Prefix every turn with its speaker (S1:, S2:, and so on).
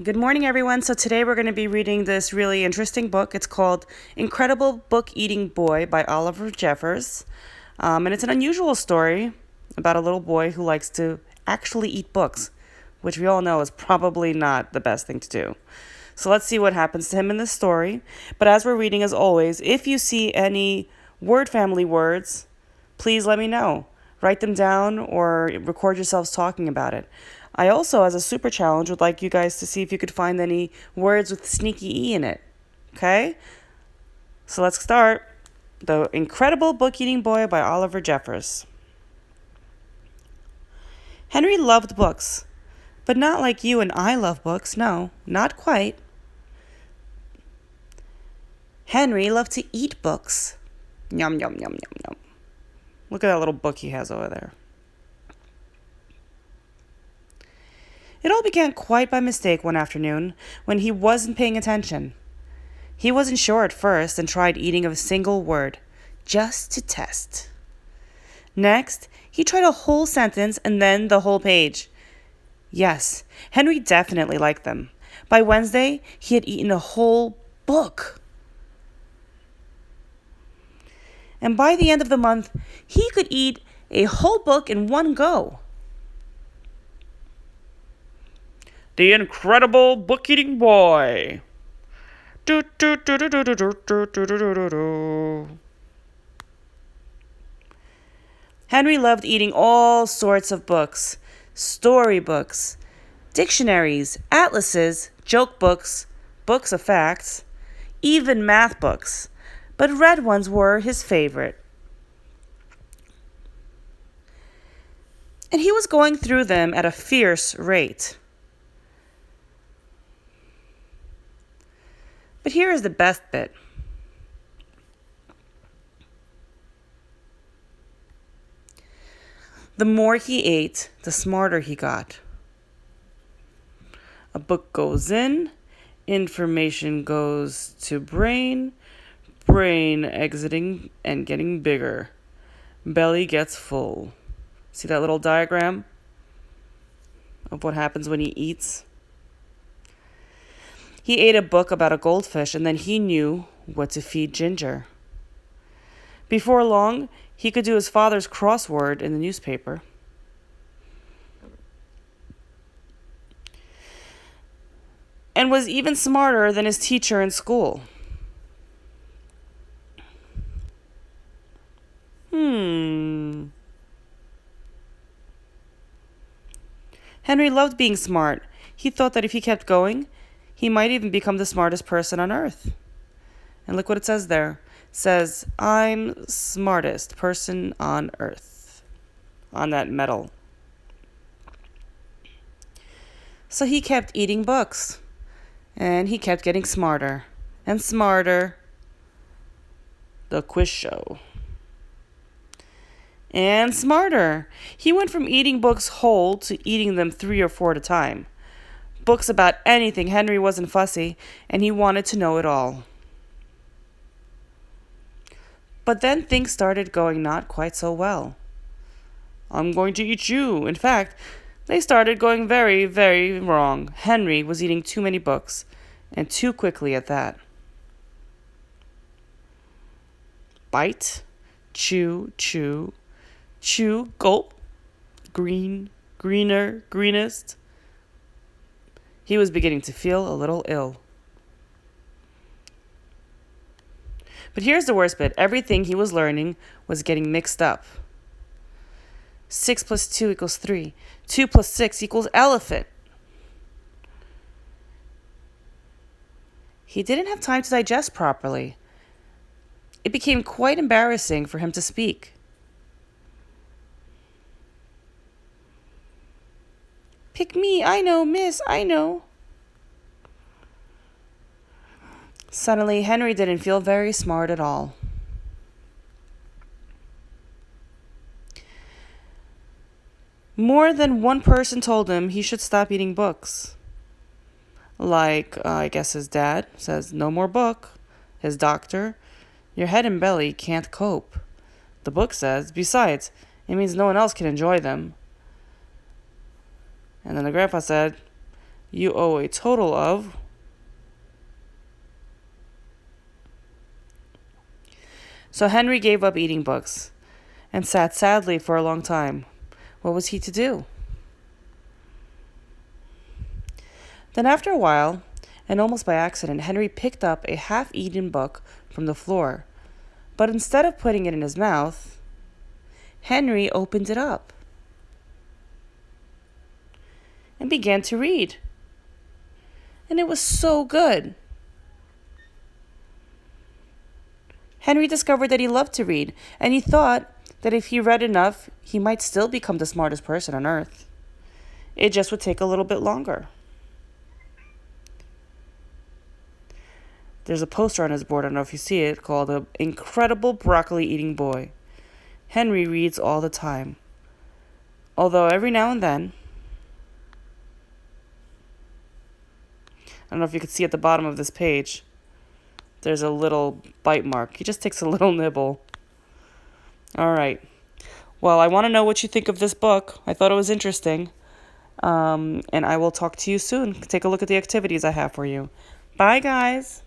S1: Good morning, everyone. So today we're going to be reading this really interesting book. It's called Incredible Book Eating Boy by Oliver Jeffers. And it's an unusual story about a little boy who likes to actually eat books, which we all know is probably not the best thing to do. So let's see what happens to him in this story. But as we're reading, as always, if you see any word family words, please let me know. Write them down or record yourselves talking about it. I also, as a super challenge, would like you guys to see if you could find any words with sneaky E in it. Okay? So let's start. The Incredible Book Eating Boy by Oliver Jeffers. Henry loved books, but not like you and I love books. No, not quite. Henry loved to eat books. Yum, yum, yum, yum, yum. Look at that little book he has over there. It all began quite by mistake one afternoon when he wasn't paying attention. He wasn't sure at first and tried eating a single word, just to test. Next, he tried a whole sentence and then the whole page. Yes, Henry definitely liked them. By Wednesday, he had eaten a whole book. And by the end of the month, he could eat a whole book in one go. The Incredible Book Eating Boy. Henry loved eating all sorts of books, storybooks, dictionaries, atlases, joke books, books of facts, even math books, but red ones were his favorite. And he was going through them at a fierce rate. But here is the best bit. The more he ate, the smarter he got. A book goes in, information goes to brain, brain exiting and getting bigger. Belly gets full. See that little diagram of what happens when he eats? He ate a book about a goldfish, and then he knew what to feed Ginger. Before long, he could do his father's crossword in the newspaper. And was even smarter than his teacher in school. Henry loved being smart. He thought that if he kept going, he might even become the smartest person on earth. And look what it says there. It says, I'm smartest person on earth. On that medal. So he kept eating books. And he kept getting smarter and smarter. The quiz show. And smarter. He went from eating books whole to eating them 3 or 4 at a time. Books about anything. Henry wasn't fussy, and he wanted to know it all. But then things started going not quite so well. I'm going to eat you. In fact, they started going very, very wrong. Henry was eating too many books, and too quickly at that. Bite, chew, chew, chew, gulp, green, greener, greenest. He was beginning to feel a little ill. But here's the worst bit. Everything he was learning was getting mixed up. 6 plus 2 equals 3. 2 plus 6 equals elephant. He didn't have time to digest properly. It became quite embarrassing for him to speak. Pick me, I know, miss, I know. Suddenly, Henry didn't feel very smart at all. More than one person told him he should stop eating books. Like, I guess his dad says, no more book. His doctor, your head and belly can't cope. The book says, besides, it means no one else can enjoy them. And then the grandpa said, You owe a total of... So Henry gave up eating books and sat sadly for a long time. What was he to do? Then after a while, and almost by accident, Henry picked up a half-eaten book from the floor. But instead of putting it in his mouth, Henry opened it up and began to read. And it was so good. Henry discovered that he loved to read, and he thought that if he read enough, he might still become the smartest person on earth. It just would take a little bit longer. There's a poster on his board, I don't know if you see it, called "The Incredible Broccoli Eating Boy." Henry reads all the time, although every now and then, I don't know if you can see at the bottom of this page, there's a little bite mark. He just takes a little nibble. All right. Well, I want to know what you think of this book. I thought it was interesting. And I will talk to you soon. Take a look at the activities I have for you. Bye, guys.